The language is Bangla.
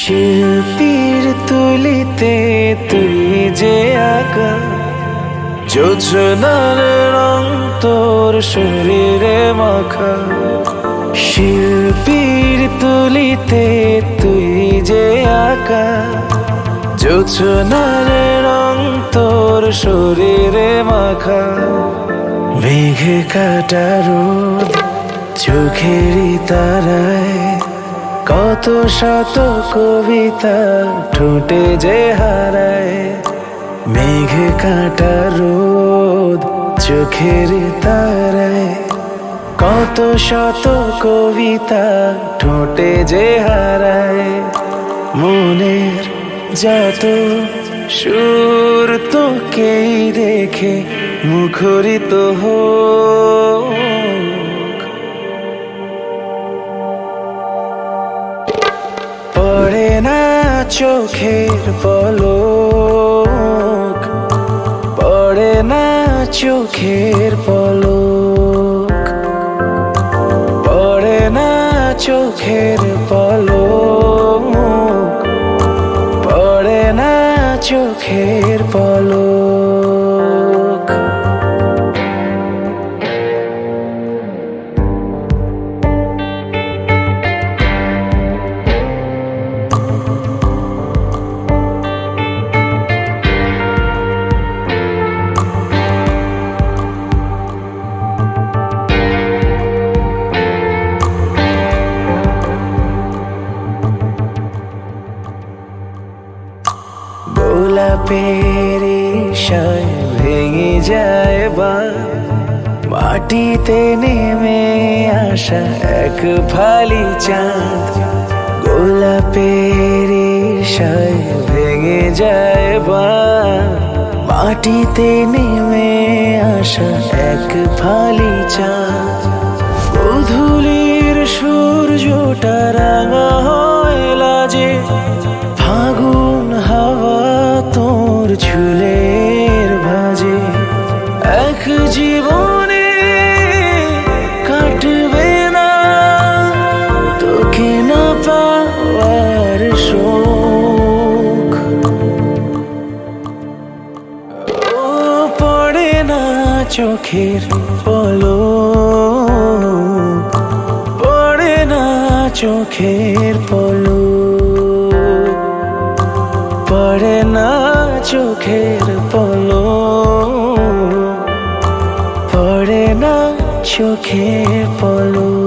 শিল্পীর তুলিতে তুই যে আঁকা, যোজনার রং তোর শরীরে মাখা। শিল্পীর তুলিতে তুই যে আঁকা, যোজনার রং তোর শরীরে মাখা। মেঘে কাটা রোদ চোখেরই তারায়, কত শত কবিতা ঠোঁটে যে হারায়। মেঘে কাটা রোদ চোখের তারায়, কত শত কবিতা ঠোঁটে যে হারায়। মনের যত সুর তোকেই দেখে মুখরিত হোক। পড়ে না চোখের পলক, পড়ে না চোখের পলক, পড়ে না চোখের পলক, পড়ে না চোখের পলক। গোলাপের ইশায় ভেঙে যায় বাঁধ, মাটিতে নেমে আসা এক ফালি চাঁদ। গোলাপের ইশায় ভেঙে যায় বাঁধ, মাটিতে নেমে আসা এক ফালি চাঁদ। গোধূলির সূর্যটা রাঙা হয় লাজে, ফাগুন হাওয়া তোর চুলের ভাঁজে। এক জীবনে কাটবে না তোকে না পাওয়ার শোক। ও পড়ে না চোখের পলক, পড়ে না চোখের পলক, পড়ে না চোখের পলক, পড়ে না চোখের পলক।